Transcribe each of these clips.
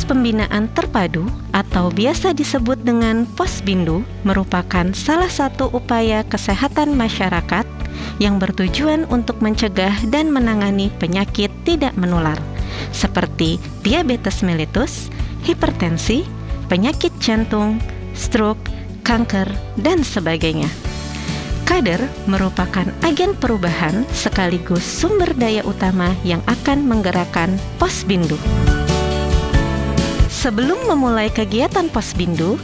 pembinaan terpadu atau biasa disebut dengan Posbindu merupakan salah satu upaya kesehatan masyarakat yang bertujuan untuk mencegah dan menangani penyakit tidak menular seperti diabetes mellitus, hipertensi, penyakit jantung, stroke, kanker, dan sebagainya. Kader merupakan agen perubahan sekaligus sumber daya utama yang akan menggerakkan Posbindu. Sebelum memulai kegiatan Posbindu,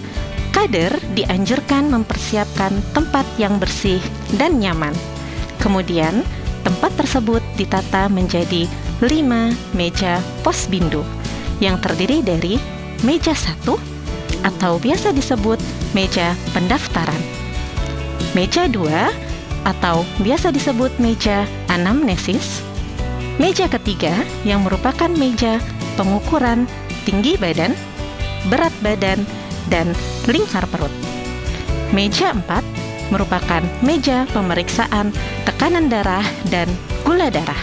kader dianjurkan mempersiapkan tempat yang bersih dan nyaman. Kemudian, tempat tersebut ditata menjadi 5 meja Posbindu yang terdiri dari meja 1 atau biasa disebut meja pendaftaran, meja 2 atau biasa disebut meja anamnesis, meja ketiga yang merupakan meja pengukuran tinggi badan, berat badan, dan lingkar perut. Meja 4 merupakan meja pemeriksaan tekanan darah dan gula darah.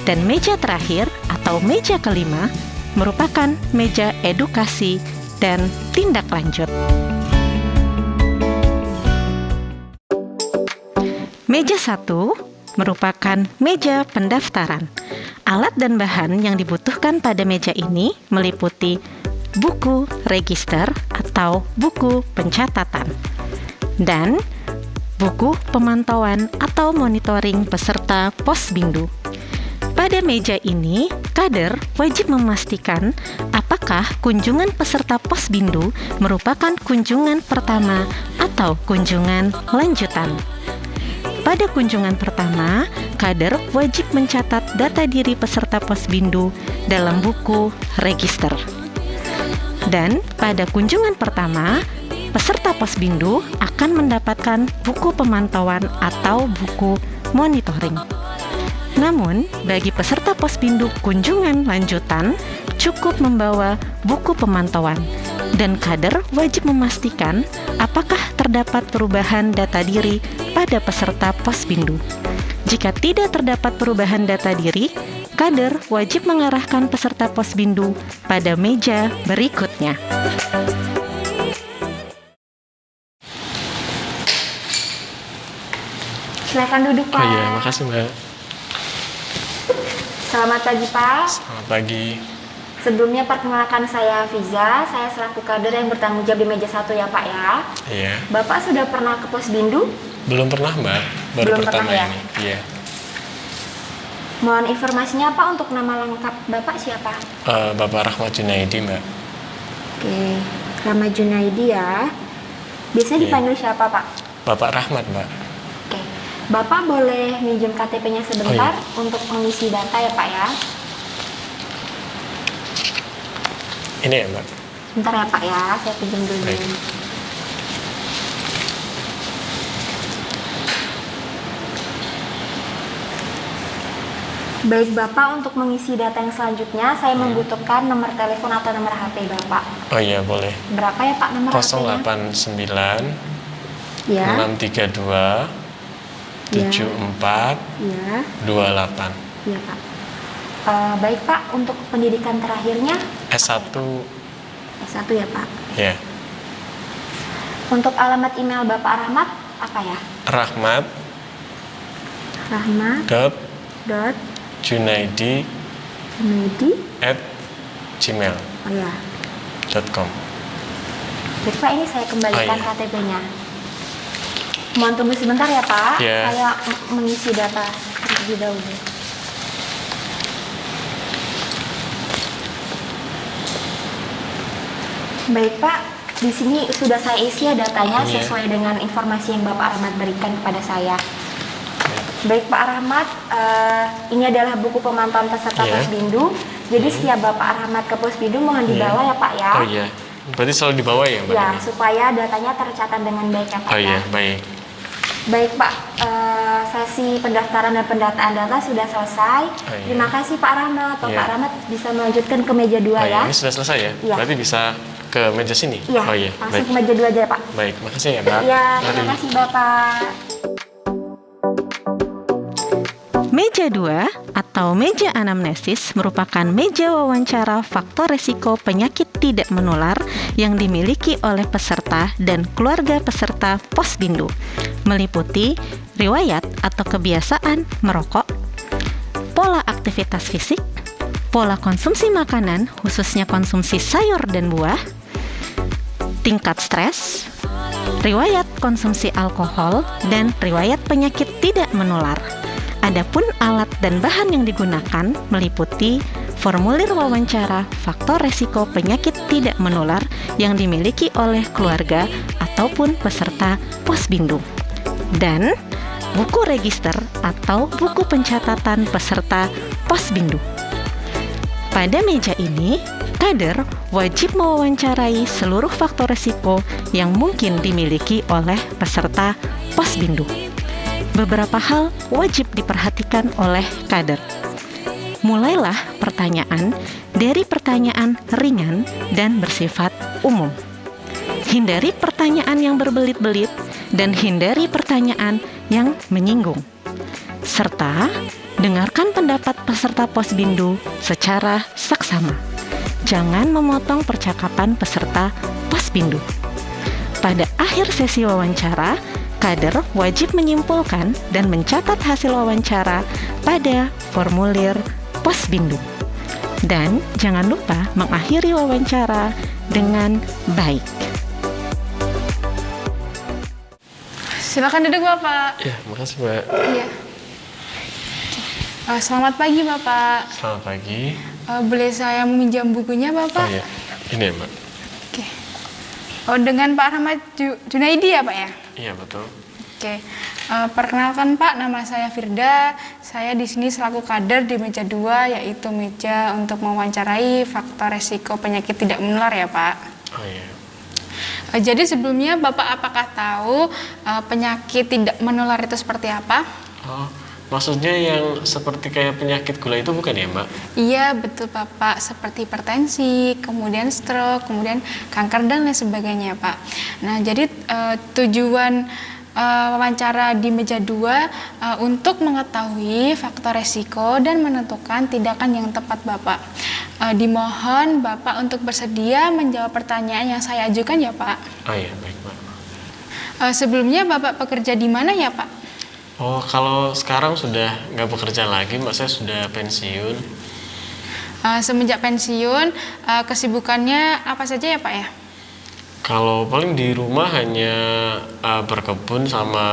Dan meja terakhir atau meja kelima merupakan meja edukasi dan tindak lanjut. Meja 1 merupakan meja pendaftaran. Alat dan bahan yang dibutuhkan pada meja ini meliputi buku register atau buku pencatatan dan buku pemantauan atau monitoring peserta Posbindu. Pada meja ini, kader wajib memastikan apakah kunjungan peserta Posbindu merupakan kunjungan pertama atau kunjungan lanjutan. Pada kunjungan pertama, kader wajib mencatat data diri peserta Posbindu dalam buku register. Dan pada kunjungan pertama, peserta Posbindu akan mendapatkan buku pemantauan atau buku monitoring. Namun, bagi peserta Posbindu kunjungan lanjutan, cukup membawa buku pemantauan. Dan kader wajib memastikan apakah terdapat perubahan data diri pada peserta Posbindu. Jika tidak terdapat perubahan data diri, kader wajib mengarahkan peserta Posbindu pada meja berikutnya. Silakan duduk, Pak. Oh iya, makasih Mbak. Selamat pagi, Pak. Selamat pagi. Sebelumnya perkenalkan saya Fiza, saya selaku kader yang bertanggung jawab di meja 1 ya, Pak ya. Iya. Bapak sudah pernah ke Posbindu? Belum pernah Mbak, baru Belum pertama pernah, ya? ini. Iya. Mohon informasinya, Pak, untuk nama lengkap Bapak siapa? Bapak Rahmat Junaidi Mbak. Oke, Rama Junaidi ya. Biasanya Iya. dipanggil siapa, Pak? Bapak Rahmat Mbak. Oke, Bapak boleh minjem KTP-nya sebentar untuk mengisi data ya, Pak ya. Ini ya Mbak. Bentar ya, Pak ya, saya pinjam dulu. Baik. Baik Bapak, untuk mengisi data yang selanjutnya saya membutuhkan nomor telepon atau nomor HP Bapak. Oh iya boleh. Berapa ya Pak nomor HP-nya? 089 Ya. 632 74 Ya. 28 Iya Pak. Baik Pak, untuk pendidikan terakhirnya S1 S1 ya Pak. ya. Untuk alamat email Bapak Rahmat apa ya? Rahmat Rahmat dot dot Junaidi Junaidi @gmail.com. oh ya. Baik Pak, ini saya kembalikan Oh, iya. KTP-nya. Mohon tunggu sebentar ya Pak. Iya. Saya mengisi data terlebih dahulu. Baik Pak, di sini sudah saya isi ya datanya Iya. sesuai dengan informasi yang Bapak Rahmat berikan kepada saya. Baik Pak Rahmat, ini adalah buku pemantauan peserta Iya. Posbindu. Jadi setiap Bapak Rahmat ke Posbindu mohon dibawa ya Pak ya. Oh iya. Berarti selalu di bawah ya Mbak? Ya, ini? supaya datanya tercatat dengan baik ya Pak Oh ya. iya, baik. Baik Pak, sesi pendaftaran dan pendataan data sudah selesai. Oh, iya. Terima kasih Pak Rahmat. Iya. Pak Rahmat bisa melanjutkan ke meja 2 Oh ya. iya, ini sudah selesai ya? Iya. Berarti bisa ke meja sini? Iya, Oh iya, langsung baik. ke meja 2 aja ya Pak. Baik, makasih ya Mbak. Iya, Mari. terima kasih Bapak. Meja 2 atau meja anamnesis merupakan meja wawancara faktor resiko penyakit tidak menular yang dimiliki oleh peserta dan keluarga peserta posbindu, meliputi riwayat atau kebiasaan merokok, pola aktivitas fisik, pola konsumsi makanan khususnya konsumsi sayur dan buah, tingkat stres, riwayat konsumsi alkohol, dan riwayat penyakit tidak menular. Adapun alat dan bahan yang digunakan meliputi formulir wawancara faktor resiko penyakit tidak menular yang dimiliki oleh keluarga ataupun peserta posbindu, dan buku register atau buku pencatatan peserta posbindu. Pada meja ini, kader wajib mewawancarai seluruh faktor risiko yang mungkin dimiliki oleh peserta posbindu. Beberapa hal wajib diperhatikan oleh kader. Mulailah pertanyaan dari pertanyaan ringan dan bersifat umum. Hindari pertanyaan yang berbelit-belit dan hindari pertanyaan yang menyinggung. Serta dengarkan pendapat peserta posbindu secara saksama. Jangan memotong percakapan peserta posbindu. Pada akhir sesi wawancara, kader wajib menyimpulkan dan mencatat hasil wawancara pada formulir posbindu. Dan jangan lupa mengakhiri wawancara dengan baik. Silakan duduk Bapak. Ya, makasih Mbak. Iya. Selamat pagi Bapak. Selamat pagi. Boleh saya meminjam bukunya Bapak? Oh ya, ini ya Mbak. Oke. Oh, dengan Pak Rahmat Junaidi ya Pak ya? Iya betul. Oke. Perkenalkan Pak, nama saya Firda. Saya di sini selaku kader di meja 2, yaitu meja untuk mewawancarai faktor resiko penyakit tidak menular ya Pak. Oh iya. Jadi sebelumnya Bapak apakah tahu penyakit tidak menular itu seperti apa? Oh, maksudnya yang seperti kayak penyakit gula itu bukan ya Mbak? Iya betul Bapak, seperti hipertensi, kemudian stroke, kemudian kanker dan lain sebagainya Pak. Nah jadi tujuan wawancara di meja 2 untuk mengetahui faktor resiko dan menentukan tindakan yang tepat Bapak. Dimohon Bapak untuk bersedia menjawab pertanyaan yang saya ajukan ya Pak. Oh iya, baik Mbak. Sebelumnya Bapak bekerja di mana ya Pak? Oh, kalau sekarang sudah nggak bekerja lagi Mbak, saya sudah pensiun. Semenjak pensiun, kesibukannya apa saja ya Pak ya? Kalau paling di rumah hanya berkebun sama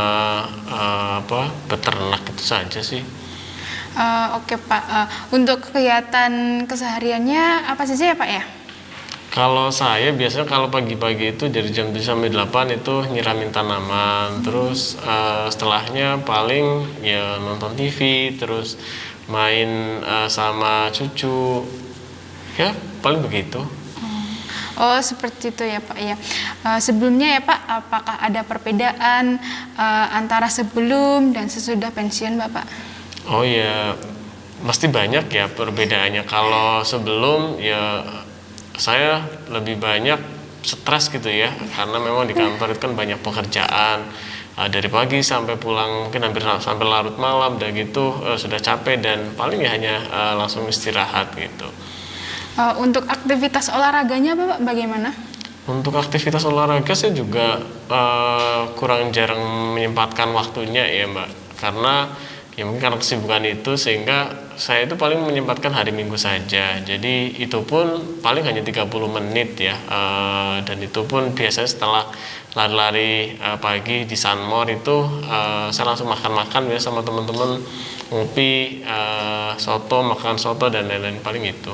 beternak itu saja sih. Oke Pak, untuk kegiatan kesehariannya apa saja ya Pak ya? Kalau saya biasanya kalau pagi-pagi itu dari jam 7 sampai 8 itu nyiramin tanaman. Terus setelahnya paling ya nonton TV, terus main sama cucu. Ya, paling begitu. Oh seperti itu ya Pak ya. Sebelumnya ya Pak, apakah ada perbedaan antara sebelum dan sesudah pensiun Bapak? Oh ya, pasti banyak ya perbedaannya. Kalau sebelum ya saya lebih banyak stres gitu ya, karena memang di kantor itu kan banyak pekerjaan dari pagi sampai pulang mungkin hampir sampai larut malam, dan gitu sudah capek dan paling ya hanya langsung istirahat gitu. Untuk aktivitas olahraganya Bapak bagaimana? Untuk aktivitas olahraga saya juga kurang jarang menyempatkan waktunya ya Mbak, karena ya mungkin karena kesibukan itu sehingga saya itu paling menyempatkan hari Minggu saja. Jadi itu pun paling hanya 30 menit ya, dan itu pun biasanya setelah lari-lari pagi di Sunmore itu saya langsung makan-makan ya sama teman-teman, ngopi, soto, makan soto dan lain-lain, paling itu.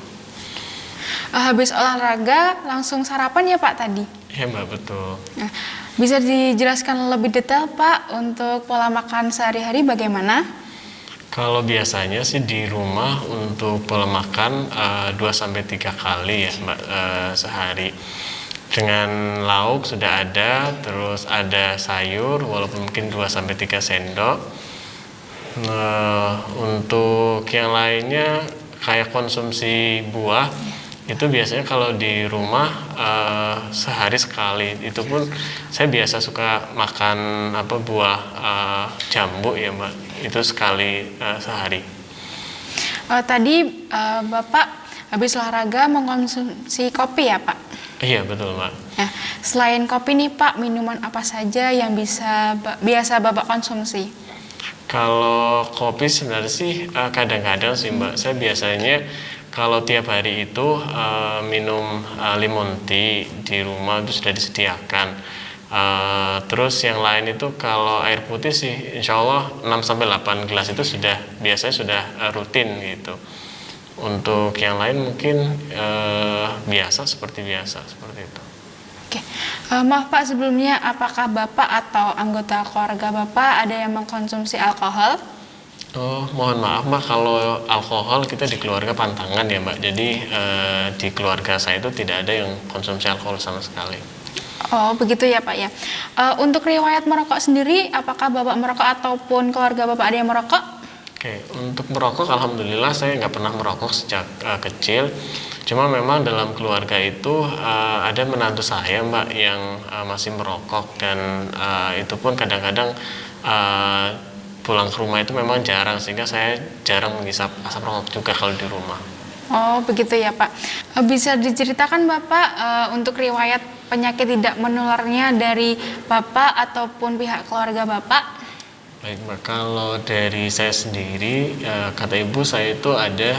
Habis olahraga langsung sarapan ya Pak tadi? Ya Mbak, betul. Nah, bisa dijelaskan lebih detail Pak untuk pola makan sehari-hari bagaimana? Kalau biasanya sih di rumah untuk pola makan 2-3 kali ya Mbak sehari. Dengan lauk sudah ada, terus ada sayur walaupun mungkin 2-3 sendok. Untuk yang lainnya kayak konsumsi buah Itu biasanya kalau di rumah sehari sekali. Itu pun saya biasa suka makan buah jambu ya Mbak. Itu sekali sehari. Tadi Bapak habis olahraga mengkonsumsi kopi ya Pak? Iya betul Mbak. Nah, selain kopi nih Pak, minuman apa saja yang biasa Bapak konsumsi? Kalau kopi sebenarnya sih kadang-kadang sih Mbak. Saya biasanya kalau tiap hari itu minum lemon tea di rumah itu sudah disediakan. Terus yang lain itu kalau air putih sih insya Allah 6-8 gelas itu biasanya sudah rutin gitu. Untuk yang lain mungkin seperti biasa seperti itu. Oke, maaf Pak sebelumnya, apakah Bapak atau anggota keluarga Bapak ada yang mengkonsumsi alkohol? Oh, mohon maaf Mbak, kalau alkohol kita di keluarga pantangan ya Mbak. Jadi di keluarga saya itu tidak ada yang konsumsi alkohol sama sekali. Oh, begitu ya Pak ya. Untuk riwayat merokok sendiri, apakah Bapak merokok ataupun keluarga Bapak ada yang merokok? Oke, untuk merokok alhamdulillah saya nggak pernah merokok sejak kecil. Cuma memang dalam keluarga itu ada menantu saya Mbak yang masih merokok dan itu pun kadang-kadang pulang ke rumah itu memang jarang, sehingga saya jarang menghisap asap rokok juga kalau di rumah. Oh, begitu ya Pak. Bisa diceritakan Bapak untuk riwayat penyakit tidak menularnya dari Bapak ataupun pihak keluarga Bapak? Baik Mbak, kalau dari saya sendiri, kata ibu saya itu ada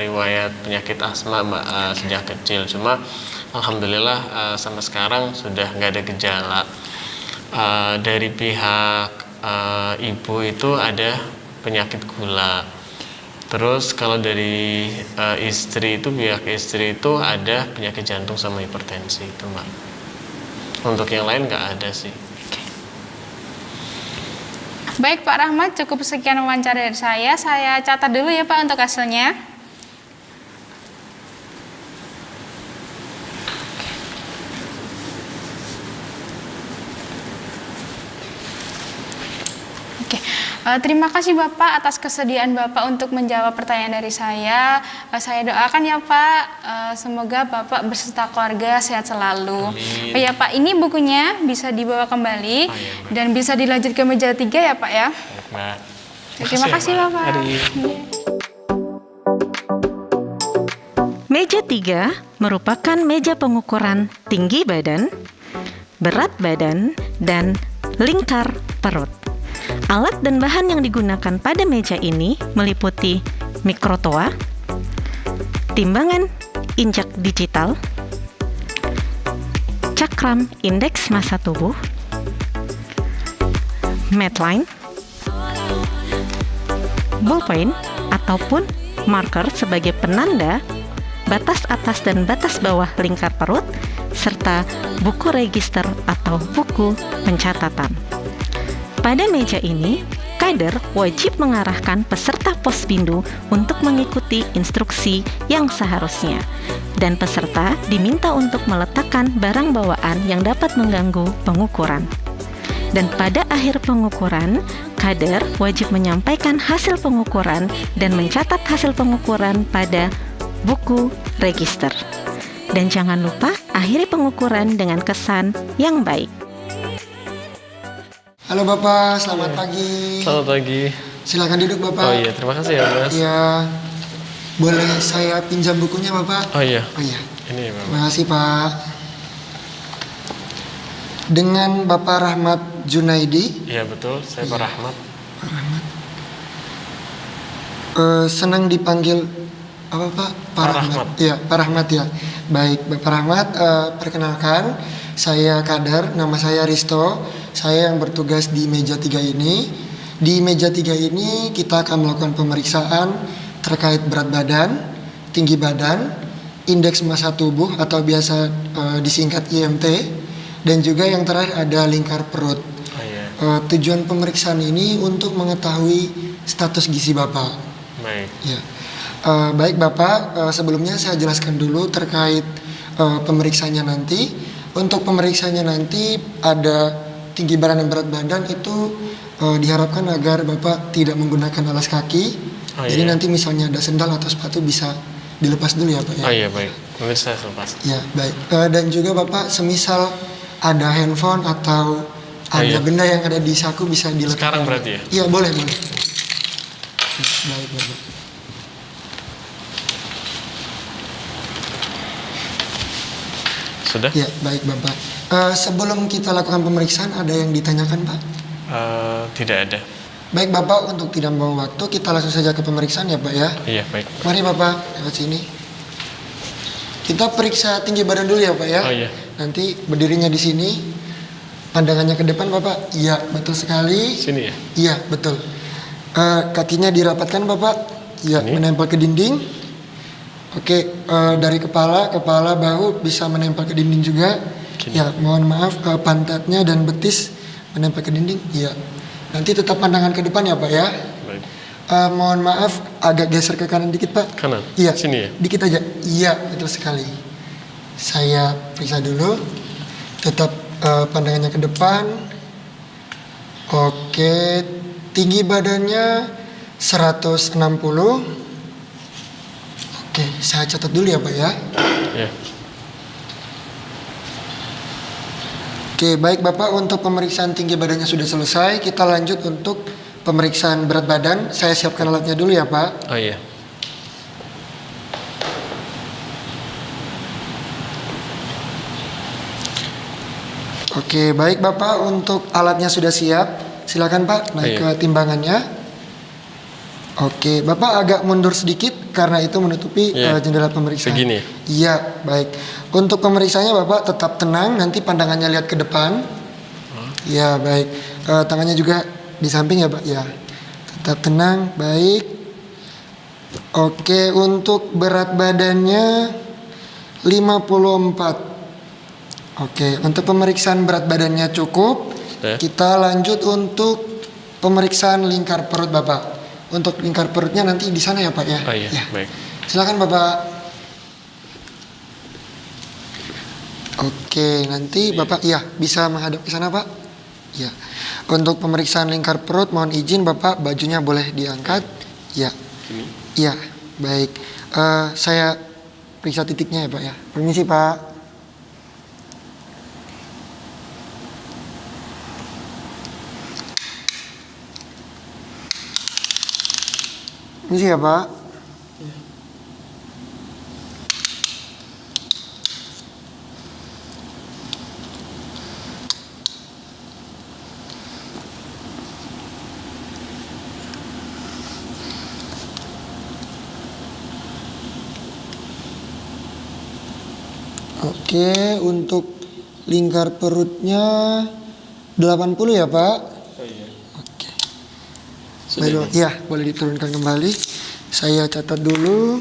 riwayat penyakit asma Mbak sejak kecil. Cuma alhamdulillah sampai sekarang sudah nggak ada gejala. Dari pihak ibu itu ada penyakit gula. Terus kalau dari pihak istri itu ada penyakit jantung sama hipertensi itu Mbak. Untuk yang lain nggak ada sih. Baik Pak Rahmat, cukup sekian wawancara dari saya. Saya catat dulu ya Pak untuk hasilnya. Oke, terima kasih Bapak atas kesediaan Bapak untuk menjawab pertanyaan dari saya. Saya doakan ya Pak, semoga Bapak beserta keluarga sehat selalu. Amin. Oh ya Pak, ini bukunya bisa dibawa kembali dan bisa dilanjut ke meja 3 ya Pak ya. Baik, Mbak. Terima kasih ya, Mbak. Bapak. Mari. Meja 3 merupakan meja pengukuran tinggi badan, berat badan, dan lingkar perut. Alat dan bahan yang digunakan pada meja ini meliputi mikrotoa, timbangan injak digital, cakram indeks massa tubuh, Medline, ballpoint ataupun marker sebagai penanda batas atas dan batas bawah lingkar perut, serta buku register atau buku pencatatan. Pada meja ini, kader wajib mengarahkan peserta Pospindu untuk mengikuti instruksi yang seharusnya, dan peserta diminta untuk meletakkan barang bawaan yang dapat mengganggu pengukuran. Dan pada akhir pengukuran, kader wajib menyampaikan hasil pengukuran dan mencatat hasil pengukuran pada buku register. Dan jangan lupa akhiri pengukuran dengan kesan yang baik. Halo Bapak, selamat pagi. Selamat pagi. Silakan duduk Bapak. Oh iya, terima kasih ya Mas. Iya. Boleh saya pinjam bukunya Bapak? Oh iya. Oh iya. Ini ya Bapak. Terima kasih Pak. Dengan Bapak Rahmat Junaidi. Iya betul, saya Pak Rahmat. Pak Rahmat. Senang dipanggil apa Pak? Pak Rahmat. Iya, Pak Rahmat ya. Baik, Bapak Rahmat, perkenalkan, saya Kader, nama saya Risto. Saya yang bertugas di meja 3 ini. Di meja 3 ini kita akan melakukan pemeriksaan terkait berat badan, tinggi badan, indeks massa tubuh atau biasa disingkat IMT, dan juga yang terakhir ada lingkar perut. Oh iya. Tujuan pemeriksaan ini untuk mengetahui status gizi Bapak. Baik. Ya. Baik Bapak, sebelumnya saya jelaskan dulu terkait pemeriksaannya nanti. Untuk pemeriksaannya nanti ada tinggi badan dan berat badan itu diharapkan agar Bapak tidak menggunakan alas kaki. Oh, Jadi iya. nanti misalnya ada sendal atau sepatu bisa dilepas dulu ya Pak ya. Oh iya baik, mungkin saya lepas. Ya, baik. Dan juga Bapak semisal ada handphone atau ada iya. benda yang ada di saku bisa dilepas. Sekarang berarti ya? Iya, boleh. Baik, Bapak. Sudah? Ya, baik Bapak. Sebelum kita lakukan pemeriksaan ada yang ditanyakan Pak? Tidak ada. Baik Bapak, untuk tidak membuang waktu kita langsung saja ke pemeriksaan ya Pak ya. Iya baik. Mari Bapak, lewat sini. Kita periksa tinggi badan dulu ya Pak ya. Oh iya. Nanti berdirinya di sini. Pandangannya ke depan Bapak. Iya, betul sekali. Sini ya? Iya, betul. Kakinya dirapatkan Bapak. Iya, Ini? menempel ke dinding. Oke, dari kepala bahu bisa menempel ke dinding juga. Gini. Ya, mohon maaf pantatnya dan betis menempel ke dinding. Iya. Nanti tetap pandangan ke depan ya Pak ya. Baik. Mohon maaf agak geser ke kanan dikit Pak. Kanan? Iya. Sini ya? Dikit aja. Iya, betul sekali. Saya periksa dulu. Tetap pandangannya ke depan. Oke, tinggi badannya 160. Oke, saya catat dulu ya Pak ya. Ya. Oke, baik Bapak, untuk pemeriksaan tinggi badannya sudah selesai. Kita lanjut untuk pemeriksaan berat badan. Saya siapkan alatnya dulu ya Pak. Oh iya. Oke, baik Bapak, untuk alatnya sudah siap. Silakan Pak, naik ke timbangannya. Oke, Bapak agak mundur sedikit karena itu menutupi Iya. jendela pemeriksaan. Begini ya? Iya, baik. Untuk pemeriksaannya Bapak tetap tenang, nanti pandangannya lihat ke depan. Iya, baik. Tangannya juga di samping ya Pak. Ya, tetap tenang, baik. Oke, untuk berat badannya 54. Oke, untuk pemeriksaan berat badannya cukup. Ya. Kita lanjut untuk pemeriksaan lingkar perut Bapak. Untuk lingkar perutnya nanti di sana ya Pak ya. Oh iya, Ya. baik. Silakan Bapak. Oke, nanti Bapak ya bisa menghadap ke sana Pak. Ya. Untuk pemeriksaan lingkar perut mohon izin Bapak bajunya boleh diangkat. Ya. Sini. Ya, baik. Saya periksa titiknya ya Pak ya. Permisi Pak. Permisi ya Pak. Oke, untuk lingkar perutnya 80 ya Pak. Oh iya. Oke. Sudah Baik, ya, boleh diturunkan kembali. Saya catat dulu.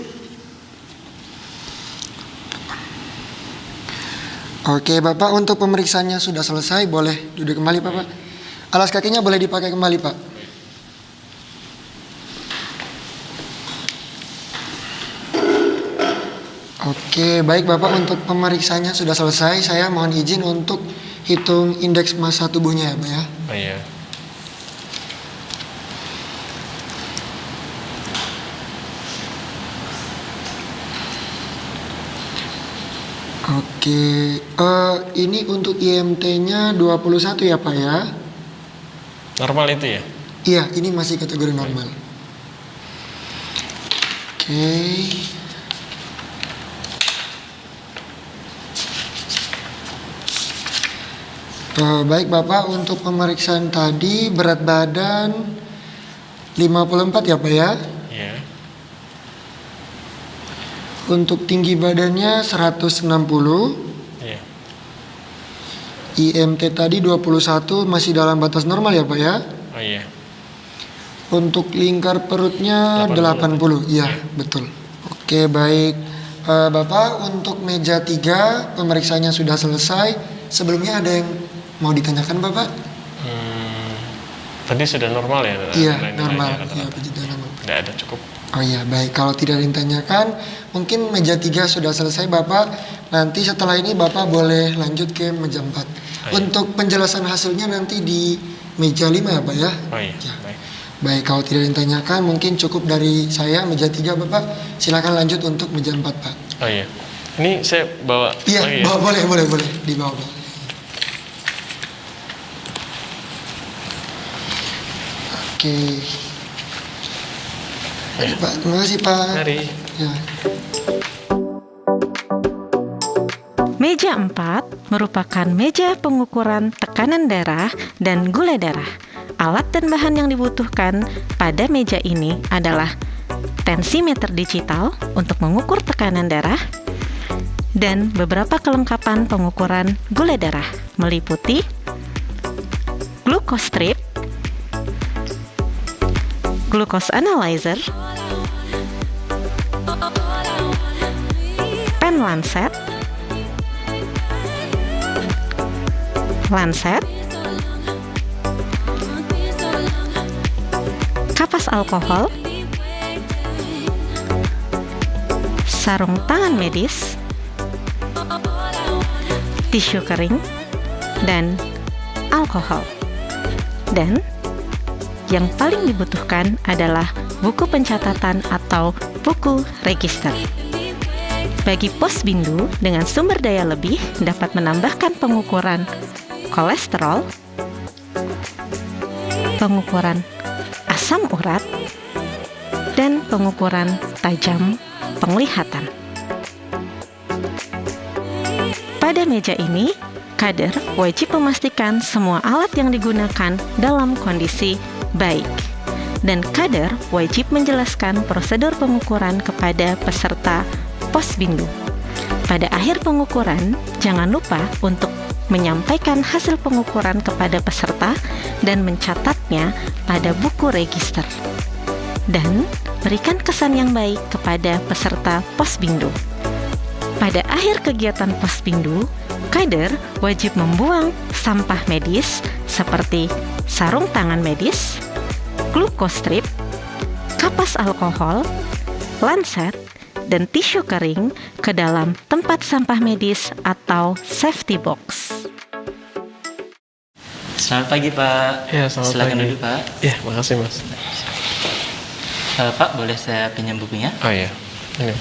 Oke, Bapak, untuk pemeriksaannya sudah selesai. Boleh duduk kembali, Bapak. Alas kakinya boleh dipakai kembali, Pak. Oke, baik Bapak, untuk pemeriksaannya sudah selesai. Saya mohon izin untuk hitung indeks massa tubuhnya ya Pak ya. Oh iya. Oke, ini untuk IMT-nya 21 ya Pak ya? Normal itu ya? Iya, ini masih kategori normal. Oke. Baik Bapak, untuk pemeriksaan tadi berat badan 54 ya Pak ya? Iya. Untuk tinggi badannya 160. Iya. IMT tadi 21 masih dalam batas normal ya Pak ya? Oh iya. Untuk lingkar perutnya 80. Iya, betul. Oke, baik. Bapak, untuk meja 3 pemeriksaannya sudah selesai. Sebelumnya ada yang mau ditanyakan Bapak? Tadi sudah normal ya? Iya, nilai-nilainya, normal. kata-kata. Iya, puji Tuhan, normal. Tidak ada, cukup. Oh iya, baik. Kalau tidak ditanyakan, mungkin meja 3 sudah selesai Bapak. Nanti setelah ini Bapak boleh lanjut ke meja 4. Oh, iya. Untuk penjelasan hasilnya nanti di meja 5 ya Pak ya? Oh iya, Ya. baik. Baik, kalau tidak ditanyakan mungkin cukup dari saya meja 3 Bapak. Silakan lanjut untuk meja 4 Pak. Oh iya. Ini saya bawa Iya, lagi ya? boleh dibawa Pak. Oke. Baik, Pak, terima kasih Pak. Mari. Ya. Meja 4 merupakan meja pengukuran tekanan darah dan gula darah. Alat dan bahan yang dibutuhkan pada meja ini adalah tensimeter digital untuk mengukur tekanan darah dan beberapa kelengkapan pengukuran gula darah meliputi glucose strip, glucose analyzer, pen lancet, kapas alkohol, sarung tangan medis, tisu kering, dan alkohol. Dan yang paling dibutuhkan adalah buku pencatatan atau buku register. Bagi posbindu dengan sumber daya lebih dapat menambahkan pengukuran kolesterol, pengukuran asam urat, dan pengukuran tajam penglihatan. Pada meja ini, kader wajib memastikan semua alat yang digunakan dalam kondisi baik. Dan kader wajib menjelaskan prosedur pengukuran kepada peserta posbindu. Pada akhir pengukuran, jangan lupa untuk menyampaikan hasil pengukuran kepada peserta dan mencatatnya pada buku register. Dan berikan kesan yang baik kepada peserta posbindu. Pada akhir kegiatan posbindu, kader wajib membuang sampah medis seperti sarung tangan medis, glucose strip, kapas alkohol, lancet, dan tisu kering ke dalam tempat sampah medis atau safety box. Selamat pagi Pak. Ya, selamat Silakan pagi. duduk Pak. Ya, makasih Mas. Pak, boleh saya pinjam bukunya? Oh iya. Ini.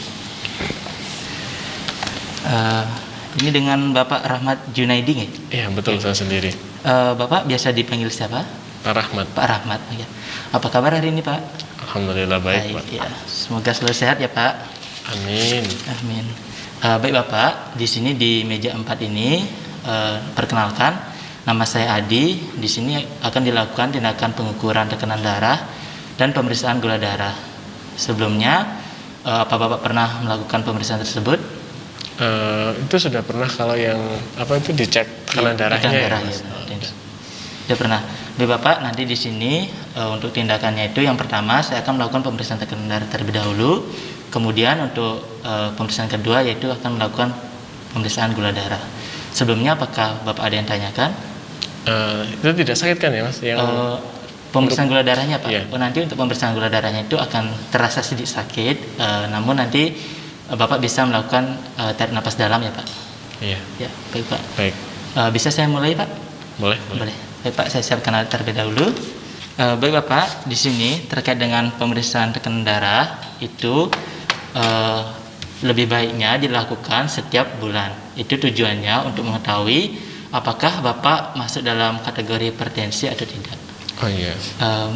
Ini dengan Bapak Rahmat Junaidi ya? Iya, betul saya sendiri. Bapak biasa dipanggil siapa? Pak Rahmat. Pak Rahmat. Ya. Apa kabar hari ini Pak? Alhamdulillah baik, Pak. Ya. Semoga selalu sehat ya Pak. Amin. Amin. Baik Bapak, di sini di meja 4 ini perkenalkan, nama saya Adi. Di sini akan dilakukan tindakan pengukuran tekanan darah dan pemeriksaan gula darah. Sebelumnya, apa Bapak pernah melakukan pemeriksaan tersebut? Itu sudah pernah kalau yang apa itu dicek tekanan darahnya Tekanan ya, darah, Mas? ya. Sudah pernah. Baik Bapak, nanti di sini untuk tindakannya itu yang pertama saya akan melakukan pemeriksaan tekanan darah terlebih dahulu. Kemudian untuk pemeriksaan kedua yaitu akan melakukan pemeriksaan gula darah. Sebelumnya apakah Bapak ada yang tanyakan? Itu tidak sakit kan ya Mas? Yang Pemeriksaan gula darahnya Pak. Iya. Nanti untuk pemeriksaan gula darahnya itu akan terasa sedikit sakit, namun nanti Bapak bisa melakukan tarik napas dalam ya Pak. Iya. Ya, baik Pak. Baik. Bisa saya mulai Pak? Boleh. Boleh. Baik Pak, saya siapkan alat terlebih dahulu. Baik Bapak, di sini terkait dengan pemeriksaan tekanan darah itu lebih baiknya dilakukan setiap bulan. Itu tujuannya untuk mengetahui apakah Bapak masuk dalam kategori hipertensi atau tidak. Oh iya.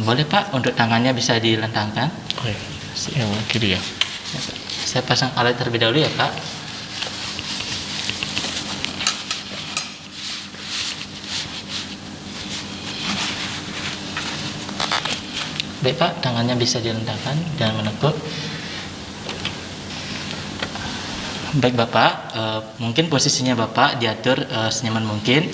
Boleh Pak, untuk tangannya bisa dilentangkan. Oh iya. Yang kiri ya. Ya, Pak. Saya pasang alat terlebih dahulu ya Pak. Baik Pak, tangannya bisa dilentangkan dan menekuk. Baik Bapak, mungkin posisinya Bapak diatur senyaman mungkin.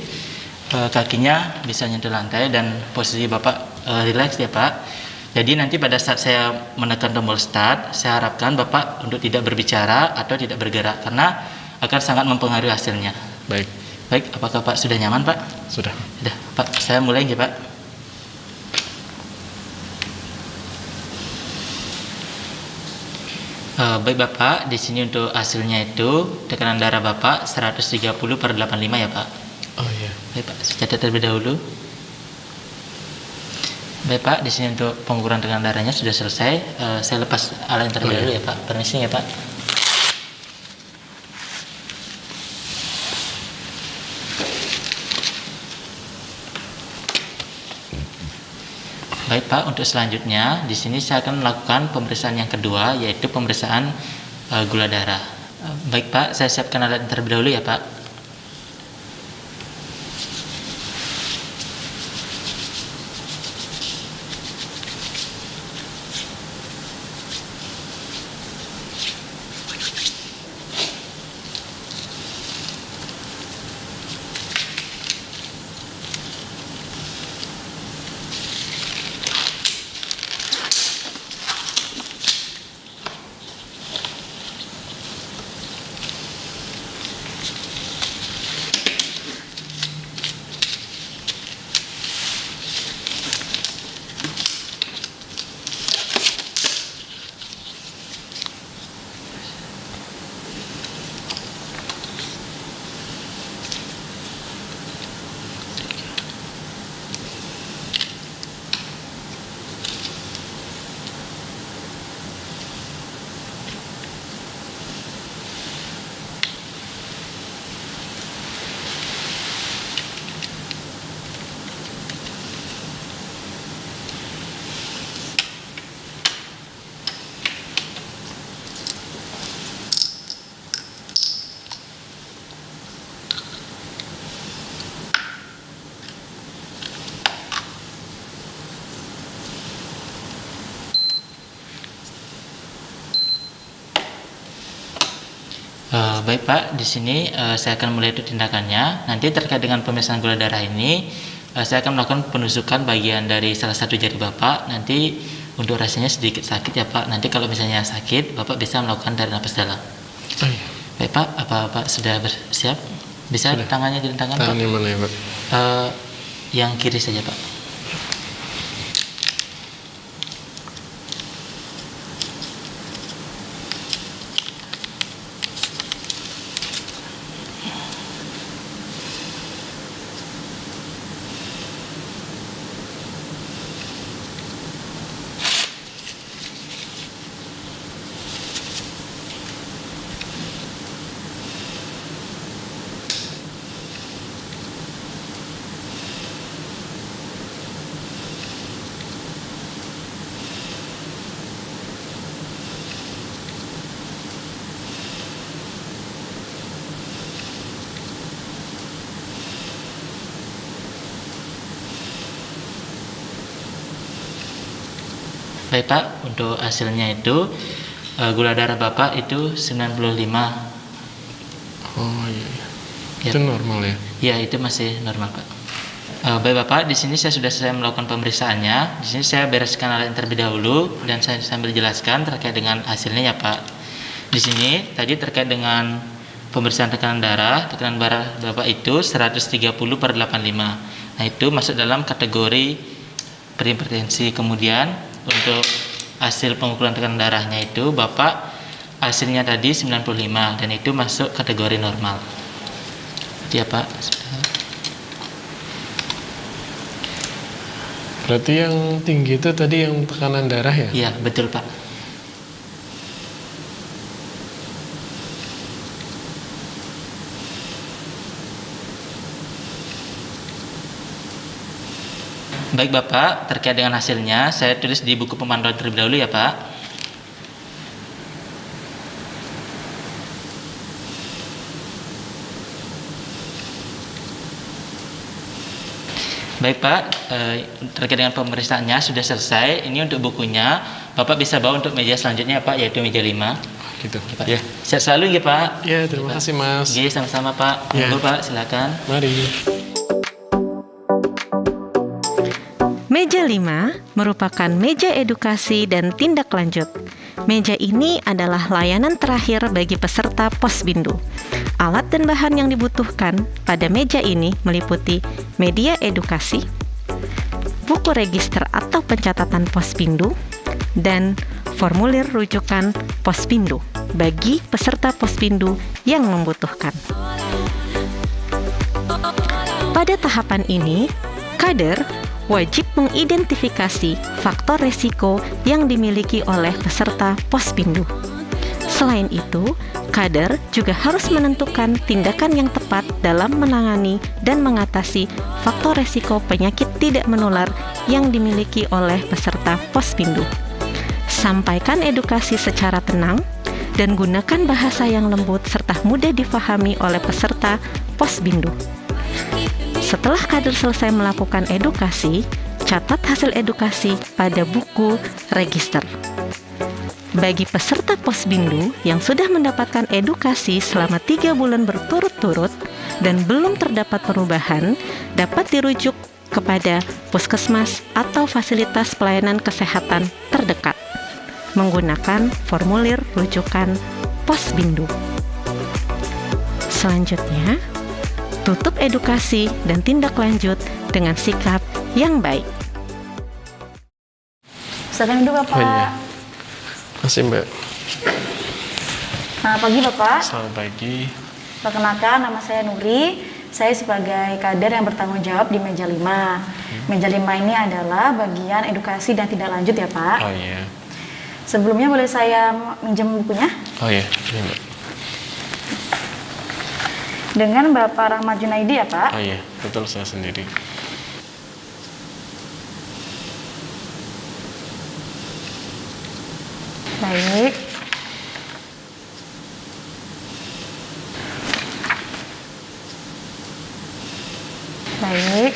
Kakinya bisa nyentuh lantai dan posisi Bapak rileks ya Pak. Jadi nanti pada saat saya menekan tombol start, saya harapkan Bapak untuk tidak berbicara atau tidak bergerak karena akan sangat mempengaruhi hasilnya. Baik. Baik, apakah Pak sudah nyaman Pak? Sudah. Sudah, Pak. Saya mulai ya Pak. Baik Bapak, di sini untuk hasilnya itu tekanan darah Bapak 130/85 ya Pak. Oh iya. Baik Pak, saya catat terlebih dahulu. Baik Pak, di sini untuk pengukuran tekanan darahnya sudah selesai. Saya lepas alat yang terlebih dahulu ya Pak. Permisi ya Pak. Baik Pak, untuk selanjutnya di sini saya akan melakukan pemeriksaan yang kedua, yaitu pemeriksaan gula darah. Baik Pak, saya siapkan alat yang terlebih dahulu ya Pak. Baik Pak, di sini saya akan mulai itu tindakannya. Nanti terkait dengan pemeriksaan gula darah ini, saya akan melakukan penusukan bagian dari salah satu jari Bapak. Nanti untuk rasanya sedikit sakit ya Pak. Nanti kalau misalnya sakit, Bapak bisa melakukan tarik nafas dalam. Baik Pak, apa Bapak sudah bersiap? Bisa Sudah. tangannya dilentangkan Pak? Tangannya mana ya Pak? Yang kiri saja Pak. Baik Pak, untuk hasilnya itu gula darah Bapak itu 95. Oh iya. Ya. Itu normal ya? Ya, itu masih normal Pak. Baik Bapak, di sini saya sudah selesai melakukan pemeriksaannya. Di sini saya bereskan alat yang terlebih dahulu dan saya sambil jelaskan terkait dengan hasilnya ya Pak. Di sini tadi terkait dengan pemeriksaan tekanan darah Bapak itu 130/85. Nah, itu masuk dalam kategori berhipertensi. Kemudian untuk hasil pengukuran tekanan darahnya itu Bapak hasilnya tadi 95 dan itu masuk kategori normal. Ya Pak. Berarti yang tinggi itu tadi yang tekanan darah ya? Iya, betul Pak. Baik Bapak, terkait dengan hasilnya saya tulis di buku pemantauan terlebih dahulu ya Pak. Baik Pak, terkait dengan pemeriksaannya sudah selesai. Ini untuk bukunya, Bapak bisa bawa untuk meja selanjutnya Pak, yaitu meja 5. Gitu. Ya, Pak. Ya. Sehat selalu ya Pak. Ya, terima kasih Mas. Iya, sama-sama Pak. Ya. Monggo Pak, silakan. Mari. Meja 5 merupakan meja edukasi dan tindak lanjut. Meja ini adalah layanan terakhir bagi peserta Posbindu. Alat dan bahan yang dibutuhkan pada meja ini meliputi media edukasi, buku register atau pencatatan Posbindu, dan formulir rujukan Posbindu bagi peserta Posbindu yang membutuhkan. Pada tahapan ini, kader wajib mengidentifikasi faktor resiko yang dimiliki oleh peserta Posbindu. Selain itu, kader juga harus menentukan tindakan yang tepat dalam menangani dan mengatasi faktor resiko penyakit tidak menular yang dimiliki oleh peserta Posbindu. Sampaikan edukasi secara tenang dan gunakan bahasa yang lembut serta mudah difahami oleh peserta Posbindu. Setelah kader selesai melakukan edukasi, catat hasil edukasi pada buku register. Bagi peserta Posbindu yang sudah mendapatkan edukasi selama 3 bulan berturut-turut dan belum terdapat perubahan, dapat dirujuk kepada puskesmas atau fasilitas pelayanan kesehatan terdekat menggunakan formulir rujukan Posbindu. Selanjutnya, tutup edukasi dan tindak lanjut dengan sikap yang baik. Silakan dulu Bapak. Oh iya. Masih Mbak. Selamat pagi Bapak. Selamat pagi. Perkenalkan, nama saya Nuri. Saya sebagai kader yang bertanggung jawab di meja 5. Meja 5 ini adalah bagian edukasi dan tindak lanjut ya Pak. Oh iya. Sebelumnya boleh saya minjem bukunya? Oh iya, ini Mbak. Dengan Bapak Rahmat Junaidi ya Pak? Oh iya, betul saya sendiri. Baik. Baik.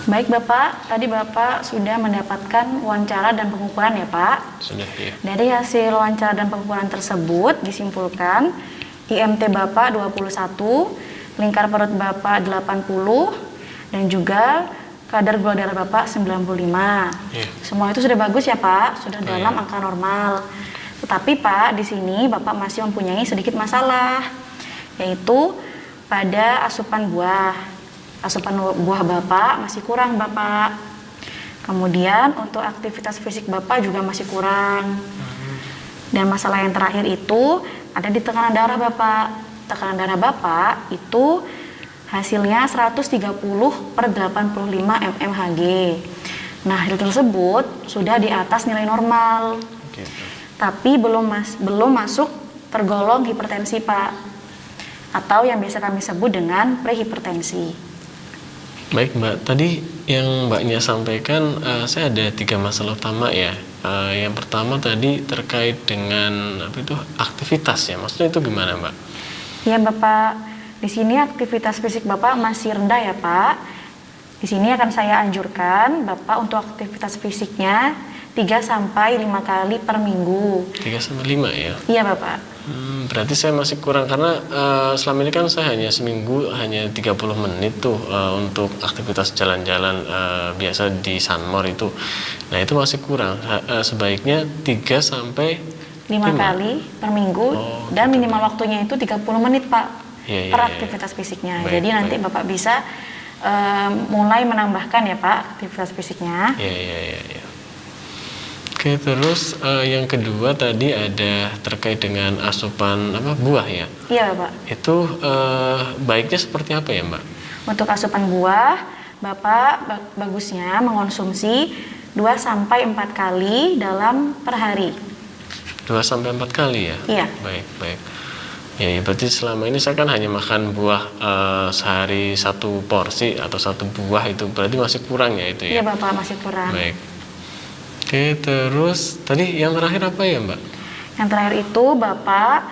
Baik Bapak, tadi Bapak sudah mendapatkan wawancara dan pengukuran ya Pak? Sudah ya. Dari hasil wawancara dan pengukuran tersebut disimpulkan IMT Bapak 21, lingkar perut Bapak 80, dan juga kadar gula darah Bapak 95. Iya. Semua itu sudah bagus ya Pak, sudah Oh, dalam iya. angka normal. Tetapi Pak, di sini Bapak masih mempunyai sedikit masalah, yaitu pada asupan buah. Asupan buah Bapak masih kurang Bapak. Kemudian untuk aktivitas fisik Bapak juga masih kurang. Dan masalah yang terakhir itu ada di tekanan darah Bapak. Tekanan darah Bapak itu hasilnya 130/85 mmHg. Nah, hal tersebut sudah di atas nilai normal. Gitu. Tapi belum masuk tergolong hipertensi Pak. Atau yang biasa kami sebut dengan prehipertensi. Baik Mbak, tadi yang Mbaknya sampaikan saya ada 3 masalah utama ya. Yang pertama tadi terkait dengan aktivitas ya. Maksudnya itu gimana Mbak? Ya Bapak, di sini aktivitas fisik Bapak masih rendah ya Pak. Di sini akan saya anjurkan Bapak untuk aktivitas fisiknya 3-5 kali per minggu. 3-5 ya. Iya Bapak. Berarti saya masih kurang karena selama ini kan saya hanya seminggu hanya 30 menit tuh untuk aktivitas jalan-jalan biasa di Sunmore itu. Nah, itu masih kurang. Sebaiknya 3-5 kali per minggu dan gitu. minimal waktunya itu 30 menit Pak Iya, per iya, aktivitas fisiknya. Baik, Jadi nanti baik. Bapak bisa mulai menambahkan ya Pak aktivitas fisiknya. Iya. Oke, terus yang kedua tadi ada terkait dengan asupan buah ya. Iya Bapak. Itu baiknya seperti apa ya Mbak? Untuk asupan buah, Bapak bagusnya mengonsumsi 2-4 kali dalam per hari. 2-4 kali ya? Iya. Baik. Ya, berarti selama ini saya kan hanya makan buah sehari 1 porsi atau 1 buah, itu berarti masih kurang ya itu ya? Iya Bapak, masih kurang. Baik. Oke, terus tadi yang terakhir apa ya Mbak? Yang terakhir itu Bapak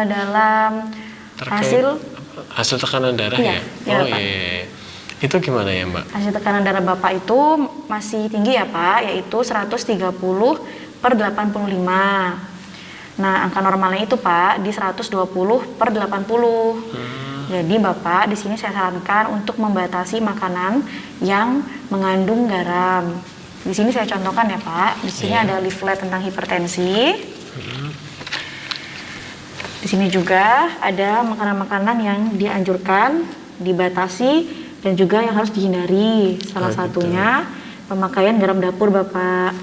dalam Terkait hasil tekanan darah Iya, ya? iya, Oh Pak. iya. Itu gimana ya Mbak? hasil tekanan darah Bapak itu masih tinggi ya Pak, yaitu 130/85. Nah, angka normalnya itu Pak di 120/80. Jadi Bapak di sini saya sarankan untuk membatasi makanan yang mengandung garam. Di sini saya contohkan ya Pak. Di sini Iya. ada leaflet tentang hipertensi. Di sini juga ada makanan-makanan yang dianjurkan, dibatasi, dan juga yang harus dihindari. Salah Oh, gitu. satunya pemakaian garam dapur Bapak.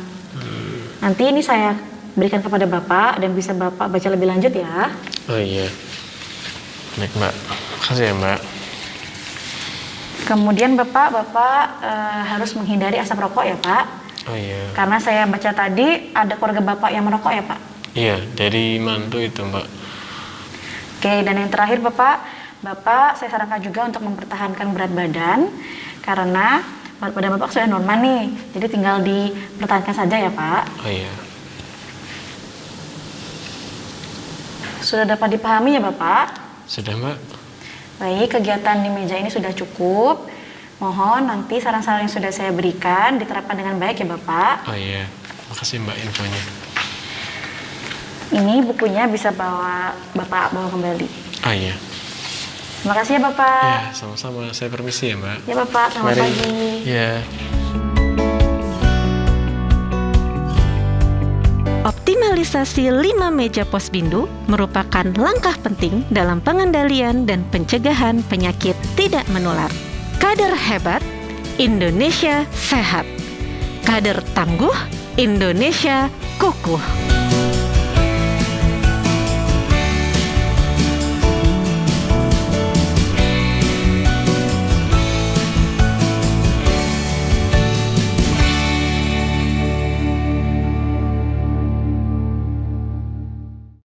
Nanti ini saya berikan kepada Bapak dan bisa Bapak baca lebih lanjut ya. Oh iya. Baik Mbak. Makasih ya Mbak. Kemudian Bapak harus menghindari asap rokok ya Pak. Oh iya. Karena saya baca tadi ada keluarga Bapak yang merokok ya Pak. Iya, dari mantu itu Mbak. Oke, dan yang terakhir Bapak saya sarankan juga untuk mempertahankan berat badan karena berat badan Bapak sudah normal nih. Jadi tinggal dipertahankan saja ya Pak. Oh iya. Sudah dapat dipahami ya Bapak? Sudah Mbak. Baik, kegiatan di meja ini sudah cukup. Mohon nanti saran-saran yang sudah saya berikan diterapkan dengan baik ya Bapak. Oh iya. Makasih Mbak infonya. Ini bukunya bisa Bapak bawa kembali. Oh iya. Terima kasih ya Bapak. Ya, sama-sama. Saya permisi ya Mbak. Ya Bapak, selamat Mari. pagi. Ya. Optimalisasi 5 meja Posbindu merupakan langkah penting dalam pengendalian dan pencegahan penyakit tidak menular. Kader hebat, Indonesia sehat. Kader tangguh, Indonesia kukuh.